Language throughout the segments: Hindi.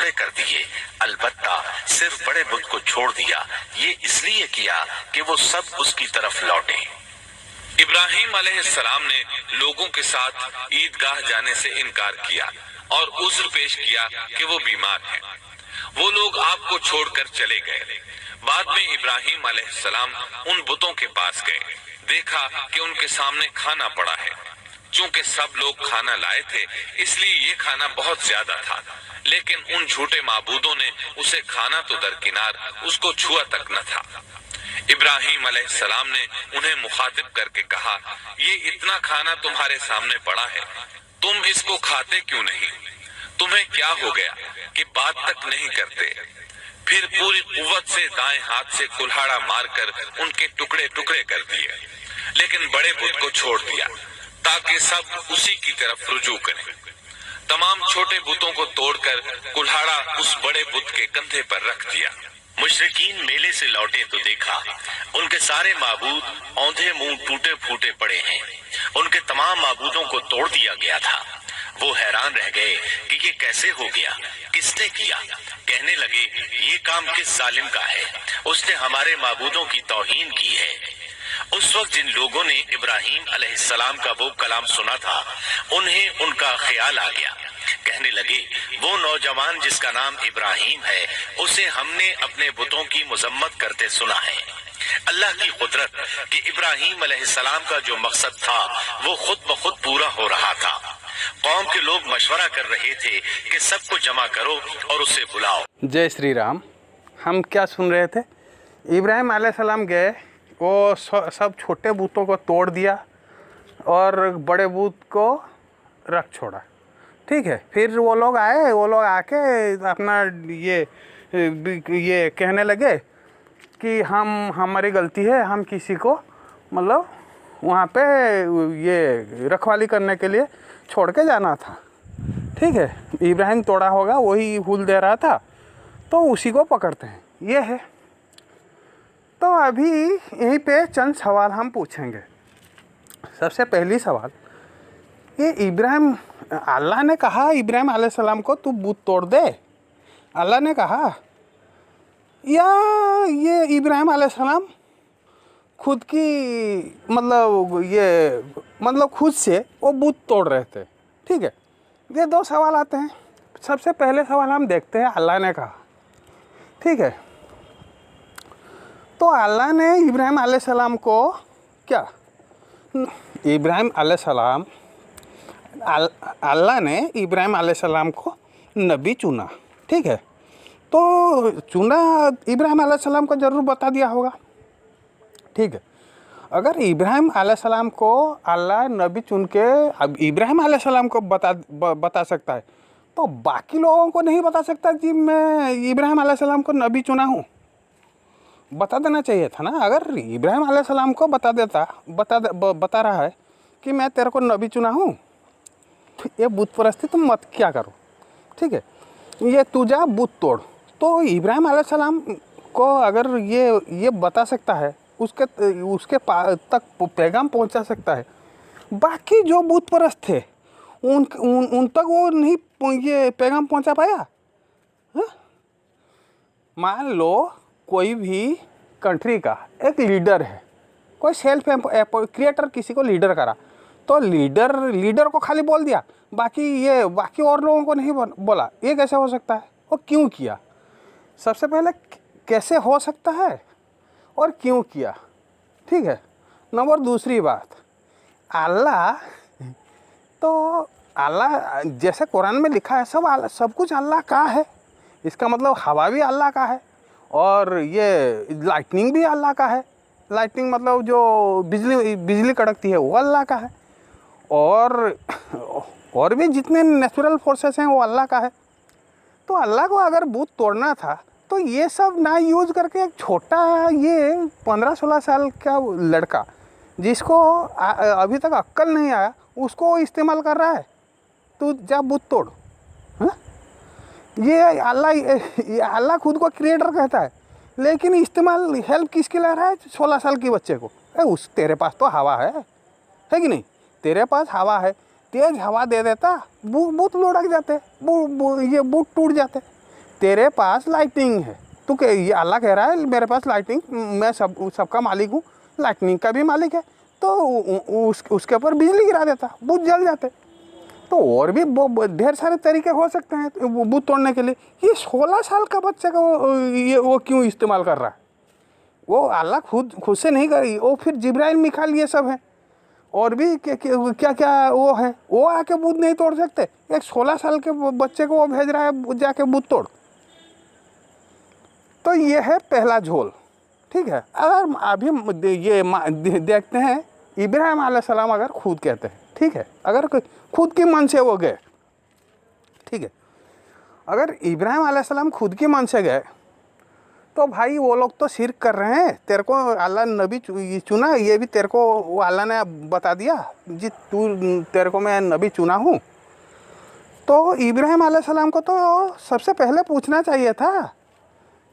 टुकड़े कर दिए। अलबत्ता सिर्फ बड़े बुत को छोड़ दिया। ये इसलिए किया कि वो सब उसकी तरफ लौटे। इब्राहिम अलैहिस्सलाम ने लोगों के साथ ईदगाह जाने से इनकार किया और उज़्र पेश किया कि वो बीमार हैं। वो लोग आपको छोड़कर चले गए। बाद में इब्राहिम अलैहिस्सलाम उन बुतों के पास गए, देखा कि उनके सामने खाना पड़ा है। चूंकि सब लोग खाना लाए थे, इसलिए ये खाना बहुत ज्यादा था, लेकिन उन झूठे माबूदों ने उसे खाना तो दरकिनार उसको छुआ तक न था। इब्राहिम अलैहिस्सलाम ने उन्हें मुखातिब करके कहा, ये इतना खाना तुम्हारे सामने पड़ा है, तुम इसको खाते क्यों नहीं? तुम्हें क्या हो गया कि बात तक नहीं करते? फिर पूरी कुव्वत से दाएं हाथ से कुल्हाड़ा मारकर उनके टुकड़े टुकड़े कर दिए, लेकिन बड़े बुत को छोड़ दिया ताकि सब उसी की तरफ रुजू करें। तमाम छोटे बुतों को तोड़कर कुल्हाड़ा उस बड़े बुत के कंधे पर रख दिया। मुशरिकीन मेले से लौटे तो देखा उनके सारे माबूद औंधे मुंह टूटे फूटे पड़े हैं। उनके तमाम माबूदों को तोड़ दिया गया था। वो हैरान रह गए कि ये कैसे हो गया, किसने किया। कहने लगे, ये काम किस जालिम का है, उसने हमारे माबूदों की तौहीन की है। उस वक्त जिन लोगों ने इब्राहिम अलैहिस्सलाम का वो कलाम सुना था, उन्हें उनका ख्याल आ गया। कहने लगे, वो नौजवान जिसका नाम इब्राहिम है, उसे हमने अपने बुतों की मुजम्मत करते सुना है। अल्लाह की कुदरत कि इब्राहिम अलैहिस्सलाम का जो मकसद था वो खुद ब खुद पूरा हो रहा था। कौम के लोग मशवरा कर रहे थे कि सबको जमा करो और उसे बुलाओ। जय श्री राम। हम क्या सुन रहे थे? इब्राहिम अलैहिस्सलाम गए, वो सब छोटे बूतों को तोड़ दिया और बड़े बूत को रख छोड़ा। ठीक है, फिर वो लोग आए, वो लोग आके अपना ये कहने लगे कि हमारी गलती है, हम किसी को मतलब वहाँ पे ये रखवाली करने के लिए छोड़ के जाना था। ठीक है, इब्राहिम तोड़ा होगा, वही हुल दे रहा था, तो उसी को पकड़ते हैं। ये है। तो अभी यहीं पे चंद सवाल हम पूछेंगे। सबसे पहली सवाल, ये इब्राहिम, अल्लाह ने कहा इब्राहिम अलैहिस्सलाम को तू बुत तोड़ दे, अल्लाह ने कहा, या ये इब्राहिम अलैहिस्सलाम खुद की मतलब खुद से वो बुत तोड़ रहे थे? ठीक है, ये दो सवाल आते हैं। सबसे पहले सवाल हम देखते हैं, अल्लाह ने कहा। ठीक है, तो अल्लाह ने इब्राहिम अलैहिस्सलाम को क्या, इब्राहिम अलैहिस्सलाम, अल्लाह ने इब्राहिम अलैहिस्सलाम को नबी चुना। ठीक है, तो चुना इब्राहिम अलैहिस्सलाम को ज़रूर बता दिया होगा। ठीक है, अगर इब्राहिम अलैहिस्सलाम को अल्लाह नबी चुन के अब इब्राहिम अलैहिस्सलाम को बता सकता है, तो बाकी लोगों को नहीं बता सकता कि मैं इब्राहिम अलैहिस्सलाम को नबी चुना हूँ? बता देना चाहिए था ना। अगर इब्राहिम अलैहिस्सलाम को बता रहा है कि मैं तेरे को नबी चुना हूँ, तो ये बुत परस्ती तुम मत क्या करो। ठीक है, ये तू जा बुत तोड़। तो इब्राहिम अलैहिस्सलाम को अगर ये बता सकता है, उसके तक पैगाम पहुंचा सकता है, बाकी जो बुत परस्त थे उन तक वो नहीं ये पैगाम पहुंचा पाया। मान लो कोई भी कंट्री का एक लीडर है, कोई सेल्फ क्रिएटर किसी को लीडर करा, तो लीडर को खाली बोल दिया, बाकी और लोगों को नहीं बोला। ये कैसे हो सकता है और क्यों किया? सबसे पहले कैसे हो सकता है और क्यों किया? ठीक है। नंबर दूसरी बात, अल्लाह जैसे कुरान में लिखा है सब कुछ अल्लाह का है। इसका मतलब हवा भी अल्लाह का है और ये लाइटनिंग भी अल्लाह का है। लाइटनिंग मतलब जो बिजली कड़कती है वो अल्लाह का है, और भी जितने नेचुरल फोर्सेस हैं वो अल्लाह का है। तो अल्लाह को अगर बुत तोड़ना था तो ये सब ना यूज़ करके एक छोटा ये 15-16 साल का लड़का जिसको अभी तक अक्ल नहीं आया उसको इस्तेमाल कर रहा है, तू जा बुत तोड़। हाँ, ये अल्लाह खुद को क्रिएटर कहता है, लेकिन इस्तेमाल हेल्प किसके ले रहा है? 16 साल के बच्चे को। तेरे पास तो हवा है कि नहीं? तेरे पास हवा है, तेज हवा दे देता, बूट लुढ़क जाते, ये बूट टूट जाते। तेरे पास लाइटनिंग है, तू कह, ये अल्लाह कह रहा है मेरे पास लाइटनिंग, मैं सबका मालिक हूँ, लाइटनिंग का भी मालिक है, तो उसके ऊपर बिजली गिरा देता, बुत जल जाते। तो और भी ढेर सारे तरीके हो सकते हैं बुत तोड़ने के लिए। ये 16 साल का बच्चा का वो क्यों इस्तेमाल कर रहा है? वो अल्लाह खुद से नहीं करी, वो फिर जिब्राइल मिखाइल ये सब है, और भी क्या क्या वो है, वो आके बुत नहीं तोड़ सकते। एक 16 साल के बच्चे को वो भेज रहा है जाके बुत तोड़। तो ये है पहला झोल, ठीक है। अगर अभी ये देखते हैं इब्राहिम अलैहिस्सलाम अगर खुद कहते हैं, ठीक है, अगर खुद की मन से वो गए, ठीक है, अगर इब्राहिम अलैहिस्सलाम खुद की मन से गए तो भाई वो लोग तो शिर्क कर रहे हैं। तेरे को अल्लाह नबी चुना, ये भी तेरे को वो अल्लाह ने बता दिया जी तेरे को मैं नबी चुना हूँ। तो इब्राहिम अलैहिस्सलाम को तो सबसे पहले पूछना चाहिए था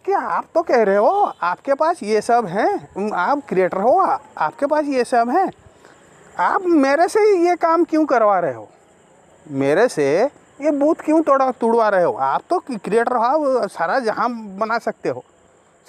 कि आप तो कह रहे हो आपके पास ये सब हैं, आप क्रिएटर हो, आपके पास ये सब हैं, आप मेरे से ये काम क्यों करवा रहे हो, मेरे से ये बूथ क्यों तोड़वा रहे हो? आप तो क्रिएटर हो, सारा जहां बना सकते हो,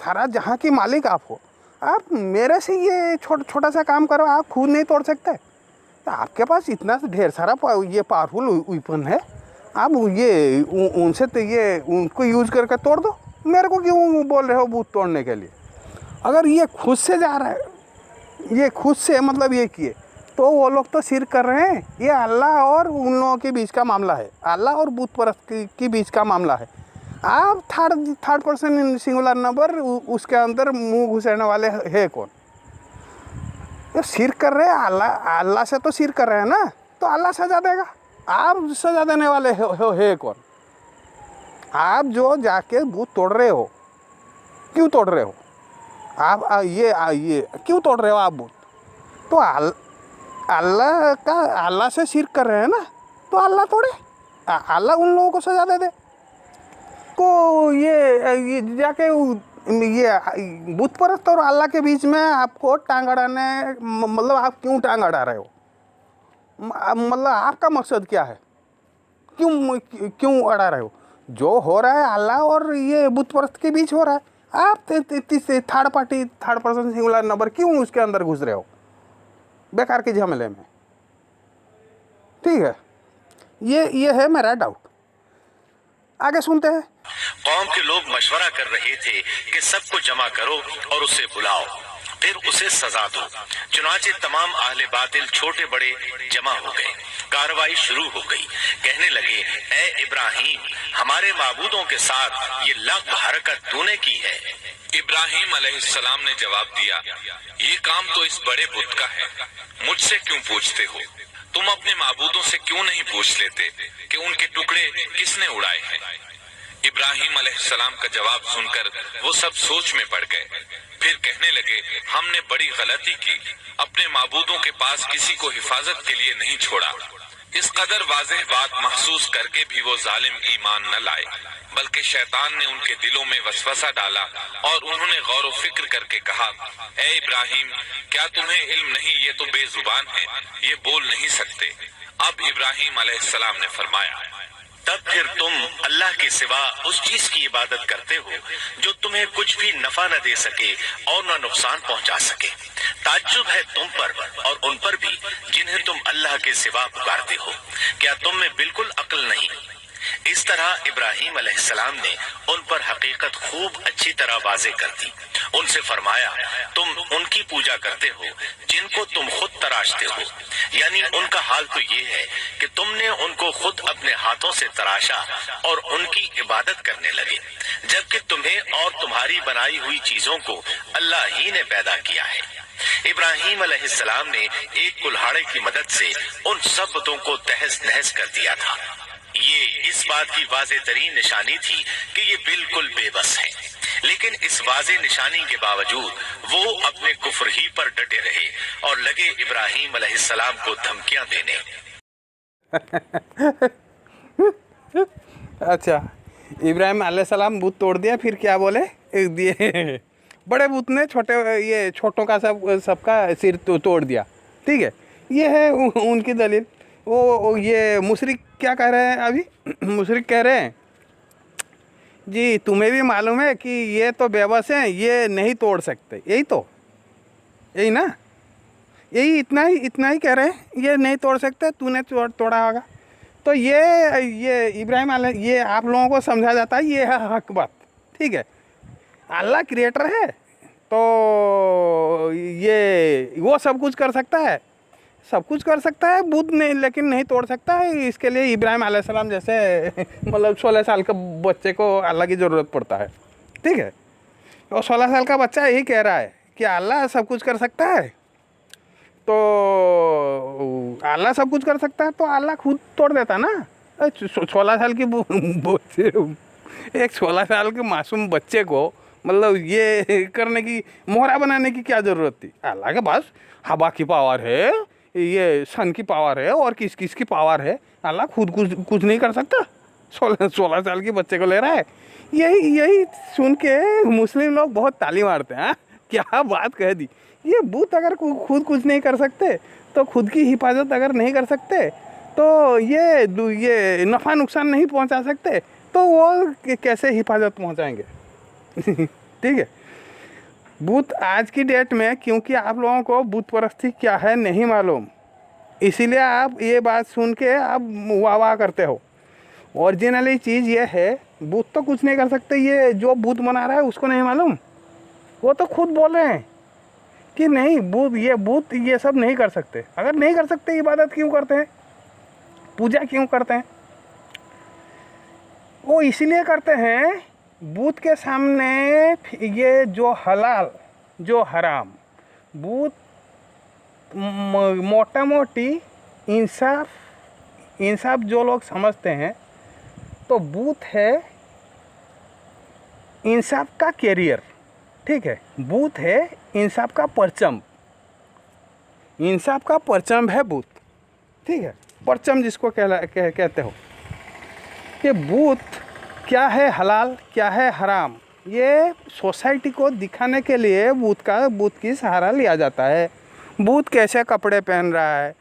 सारा जहां की मालिक आप हो, आप मेरे से ये छोटा सा काम करो, आप खुद नहीं तोड़ सकते? तो आपके पास इतना ढेर सारा ये पावरफुल वेपन है, आप ये उनसे तो ये उनको यूज़ करके तोड़ दो, मेरे को क्यों बोल रहे हो बूथ तोड़ने के लिए? अगर ये खुद से जा रहा है, ये खुद से मतलब ये किए, तो वो लोग तो शिर्क कर रहे हैं। ये अल्लाह और उन लोगों के बीच का मामला है, अल्लाह और बुत परस्त के बीच का मामला है। आप थर्ड पर्सन सिंगुलर नंबर उसके अंदर मुंह घुसाने वाले है कौन? ये शिर्क कर रहे हैं, अल्लाह से तो शिर्क कर रहे हैं ना, तो अल्लाह सजा देगा। आप सजा देने वाले है कौन? आप जो जाके बूथ तोड़ रहे हो, क्यों तोड़ रहे हो आप? ये क्यों तोड़ रहे हो आप बूथ? तो अल्लाह से शिर्क कर रहे हैं ना, तो अल्लाह तोड़े, अल्लाह उन लोगों को सजा दे दे। को ये जाके ये बुत परस्त और अल्लाह के बीच में आपको टांग अड़ाने, मतलब आप क्यों टांग अड़ा रहे हो? मतलब आपका मकसद क्या है? क्यों अड़ा रहे हो? जो हो रहा है अल्लाह और ये बुत परस्त के बीच हो रहा है, आप थर्ड पर्सन सिंगुलर नंबर क्यों उसके अंदर घुस रहे हो बेकार के झमेले में? ठीक है, ये है मेरा डाउट। आगे सुनते हैं। कौम के लोग मशवरा कर रहे थे कि सबको जमा करो और उसे बुलाओ, फिर उसे सजा दो। चुनाचे तमाम अहले बातिल छोटे बड़े जमा हो गए, कार्रवाई शुरू हो गई। कहने लगे, ए इब्राहिम, हमारे माबूदों के साथ ये लग हरकत तूने की है। इब्राहिम अलैहिस्सलाम ने जवाब दिया, ये काम तो इस बड़े बुत का है, मुझसे क्यों पूछते हो? तुम अपने माबूदों से क्यों नहीं पूछ लेते कि उनके टुकड़े किसने उड़ाए हैं? इब्राहिम अलैहिस्सलाम का जवाब सुनकर वो सब सोच में पड़ गए। फिर कहने लगे, हमने बड़ी गलती की, अपने माबूदों के पास किसी को हिफाजत के लिए नहीं छोड़ा। इस कदर वाज़ेह बात महसूस करके भी वो जालिम ईमान न लाए, बल्कि शैतान ने उनके दिलों में वसवसा डाला और उन्होंने गौर व फिक्र करके कहा, ए इब्राहिम, क्या तुम्हें इल्म नहीं, ये तो बेजुबान है, ये बोल नहीं सकते। अब इब्राहिम अलैहिस्सलाम ने फरमाया, तब फिर तुम अल्लाह के सिवा उस चीज की इबादत करते हो जो तुम्हें कुछ भी नफा न दे सके और न नुकसान पहुंचा सके। ताज्जुब है तुम पर और उन पर भी जिन्हें तुम अल्लाह के सिवा पुकारते हो। क्या तुम में बिल्कुल अक्ल नहीं? इस तरह इब्राहिम अलैहिस्सलाम ने उन पर हकीकत खूब अच्छी तरह वाज़े कर दी। उनसे फरमाया, तुम उनकी पूजा करते हो जिनको तुम खुद तराशते हो, यानी उनका हाल तो ये है कि तुमने उनको खुद अपने हाथों से तराशा और उनकी इबादत करने लगे, जबकि तुम्हें और तुम्हारी बनाई हुई चीजों को अल्लाह ही ने पैदा किया है। इब्राहिम अलैहिस्सलाम ने एक कुल्हाड़े की मदद से उन सब बुतों को तहस नहस कर दिया था। ये इस बात की वाज़ेह तरीन निशानी थी कि ये बिल्कुल बेबस है, लेकिन इस वाज़ेह निशानी के बावजूद वो अपने कुफ्र ही पर डटे रहे और लगे इब्राहिम अलैहिस्सलाम को धमकियां देने। अच्छा, इब्राहिम अलैहिस्सलाम बुत तोड़ दिया, फिर क्या बोले? दिए बड़े बुत ने छोटों का सबका सिर तोड़ दिया। ठीक है, ये है उनकी दलील। वो ये मुशरिक क्या कह रहे हैं अभी? मुशरिक कह रहे हैं जी तुम्हें भी मालूम है कि ये तो बेबस हैं, ये नहीं तोड़ सकते, यही ना, यही इतना ही कह रहे हैं, ये नहीं तोड़ सकते, तूने तोड़ा होगा। तो ये इब्राहिम ये आप लोगों को समझा जाता है, ये है हक बात, ठीक है। अल्लाह क्रिएटर है तो ये वो सब कुछ कर सकता है, बुद्ध नहीं, लेकिन नहीं तोड़ सकता है। इसके लिए इब्राहिम अलैहिस्सलाम जैसे मतलब 16 साल का बच्चे को अल्लाह की ज़रूरत पड़ता है, ठीक है। और 16 साल का बच्चा यही कह रहा है कि अल्लाह सब कुछ कर सकता है, तो अल्लाह सब कुछ कर सकता है तो अल्लाह खुद तोड़ देता ना। 16 साल की बच्चे, एक 16 साल के मासूम बच्चे को मतलब ये करने की, मोहरा बनाने की क्या ज़रूरत थी? अल्लाह के पास हवा की पावर है, ये सन की पावर है, और किस की पावर है। अल्लाह खुद कुछ नहीं कर सकता, 16 साल के बच्चे को ले रहा है। यही सुन के मुस्लिम लोग बहुत ताली मारते हैं। क्या बात कह दी। ये भूत अगर खुद कुछ नहीं कर सकते, तो खुद की हिफाजत अगर नहीं कर सकते, तो ये नफ़ा नुकसान नहीं पहुंचा सकते, तो वो कैसे हिफाजत पहुंचाएंगे? ठीक है। भूत आज की डेट में, क्योंकि आप लोगों को भूत परस्ती क्या है नहीं मालूम, इसीलिए आप ये बात सुन के आप वाह करते हो। ओरिजिनली चीज़ ये है, भूत तो कुछ नहीं कर सकते। ये जो भूत बना रहा है उसको नहीं मालूम, वो तो खुद बोल रहे हैं कि नहीं, भूत ये सब नहीं कर सकते। अगर नहीं कर सकते, इबादत क्यों करते हैं, पूजा क्यों करते हैं? वो इसीलिए करते हैं, भूत के सामने ये जो हलाल जो हराम, भूत मोटा मोटी इंसाफ जो लोग समझते हैं, तो भूत है इंसाफ का कैरियर, ठीक है। भूत है इंसाफ का परचम, इंसाफ का परचम है भूत, ठीक है। परचम जिसको कहते हो। कि भूत क्या है हलाल, क्या है हराम, ये सोसाइटी को दिखाने के लिए भूत की सहारा लिया जाता है। भूत कैसे कपड़े पहन रहा है,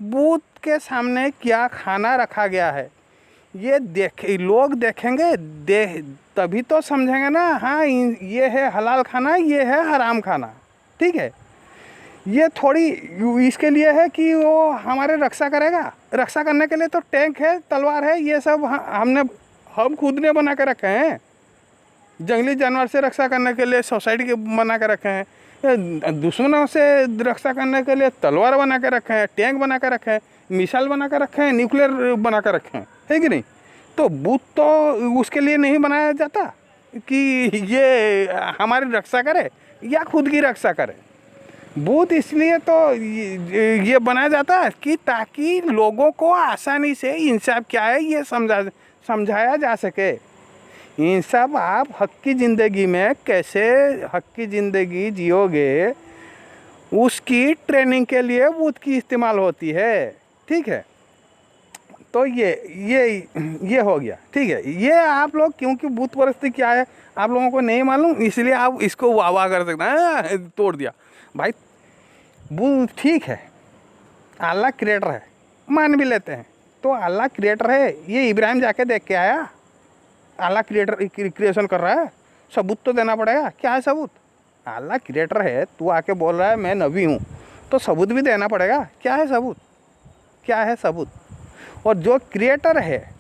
भूत के सामने क्या खाना रखा गया है, ये लोग देखेंगे, तभी तो समझेंगे ना, हाँ ये है हलाल खाना, ये है हराम खाना, ठीक है। ये थोड़ी इसके लिए है कि वो हमारे रक्षा करेगा। रक्षा करने के लिए तो टैंक है, तलवार है, ये सब हम खुद ने बना के रखे हैं। जंगली जानवर से रक्षा करने के लिए सोसाइटी के बना के रखे हैं, दुश्मनों से रक्षा करने के लिए तलवार बना के रखे हैं, टैंक बना के रखे हैं, मिसाइल बना के रखे हैं, न्यूक्लियर बना के रखे हैं, है कि नहीं? तो भूत तो उसके लिए नहीं बनाया जाता कि ये हमारी रक्षा करे या खुद की रक्षा करे। भूत इसलिए तो ये बनाया जाता है कि ताकि लोगों को आसानी से इंसाफ क्या है ये समझाया जा सके। इंसाफ आप हक की ज़िंदगी में कैसे हक की ज़िंदगी जियोगे, उसकी ट्रेनिंग के लिए भूत की इस्तेमाल होती है, ठीक है। तो ये हो गया, ठीक है। ये आप लोग, क्योंकि भूत परस्ती क्या है आप लोगों को नहीं मालूम, इसलिए आप इसको वाह कर सकते हैं, तोड़ दिया भाई। भूत ठीक है, अल्लाह क्रिएटर है, मान भी लेते हैं। तो अल्लाह क्रिएटर है, ये इब्राहिम जाके देख के आया अल्लाह क्रिएशन कर रहा है, सबूत तो देना पड़ेगा। क्या है सबूत? अल्लाह क्रिएटर है, तू आके बोल रहा है मैं नबी हूँ, तो सबूत भी देना पड़ेगा। क्या है सबूत? क्या है सबूत? और जो क्रिएटर है,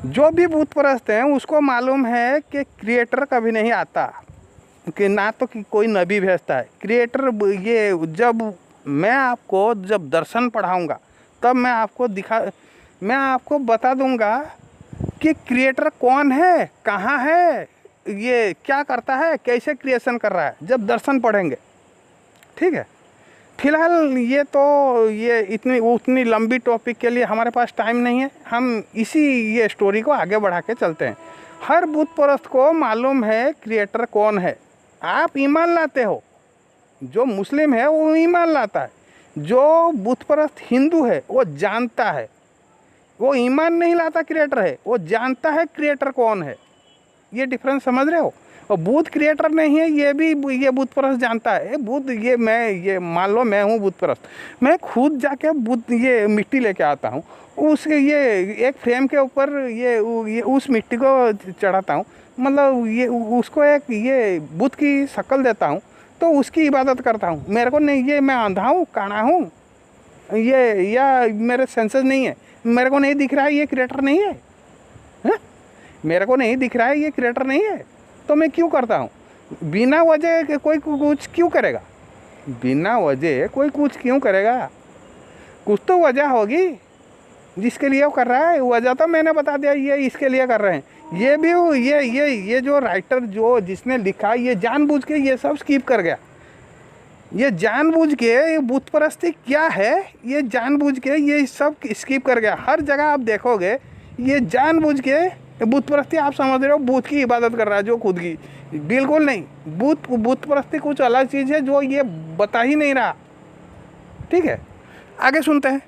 जो भी भूत परस्त हैं, उसको मालूम है कि क्रिएटर कभी नहीं आता, कि ना तो कि कोई नबी भेजता है। क्रिएटर ये जब मैं आपको जब दर्शन पढ़ाऊँगा, तब मैं आपको बता दूंगा कि क्रिएटर कौन है, कहाँ है, ये क्या करता है, कैसे क्रिएशन कर रहा है, जब दर्शन पढ़ेंगे, ठीक है। फिलहाल ये उतनी लंबी टॉपिक के लिए हमारे पास टाइम नहीं है। हम ये स्टोरी को आगे बढ़ा के चलते हैं। हर भूत परस्त को मालूम है क्रिएटर कौन है। आप ईमान लाते हो, जो मुस्लिम है वो ईमान लाता है, जो बुत परस्त हिंदू है वो जानता है, वो ईमान नहीं लाता क्रिएटर है, वो जानता है क्रिएटर कौन है। ये डिफरेंस समझ रहे हो? और बुद्ध क्रिएटर नहीं है, ये भी ये बुद्ध परस्त जानता है। बुद्ध ये मान लो मैं हूँ बुद्ध परस्त, मैं खुद जाके बुद्ध ये मिट्टी लेके आता हूँ, उस ये एक फ्रेम के ऊपर ये उस मिट्टी को चढ़ाता हूँ, मतलब ये उसको एक ये बुद्ध की शक्ल देता हूँ, तो उसकी इबादत करता हूँ। मेरे को नहीं, ये मैं आंधा हूँ, काना हूँ, ये या मेरे सेंसेस नहीं है, मेरे को नहीं दिख रहा है ये क्रिएटर नहीं है, है? मेरे को नहीं दिख रहा है ये क्रिएटर नहीं है, तो मैं क्यों करता हूँ? बिना वजह कोई कुछ क्यों करेगा? बिना वजह कोई कुछ क्यों करेगा? कुछ तो वजह होगी जिसके लिए वो कर रहा है। वजह तो मैंने बता दिया, ये इसके लिए कर रहे हैं। ये भी ये जो राइटर जो जिसने लिखा ये जानबूझ के ये सब स्किप कर गया। ये जानबूझ के ये बुत परस्ती क्या है, ये जानबूझ के ये सब स्किप कर गया। हर जगह आप देखोगे ये जानबूझ के बुत परस्ती आप समझ रहे हो बुत की इबादत कर रहा है जो खुद की, बिल्कुल नहीं। बुत परस्ती कुछ अलग चीज़ है जो ये बता ही नहीं रहा। ठीक है, आगे सुनते हैं।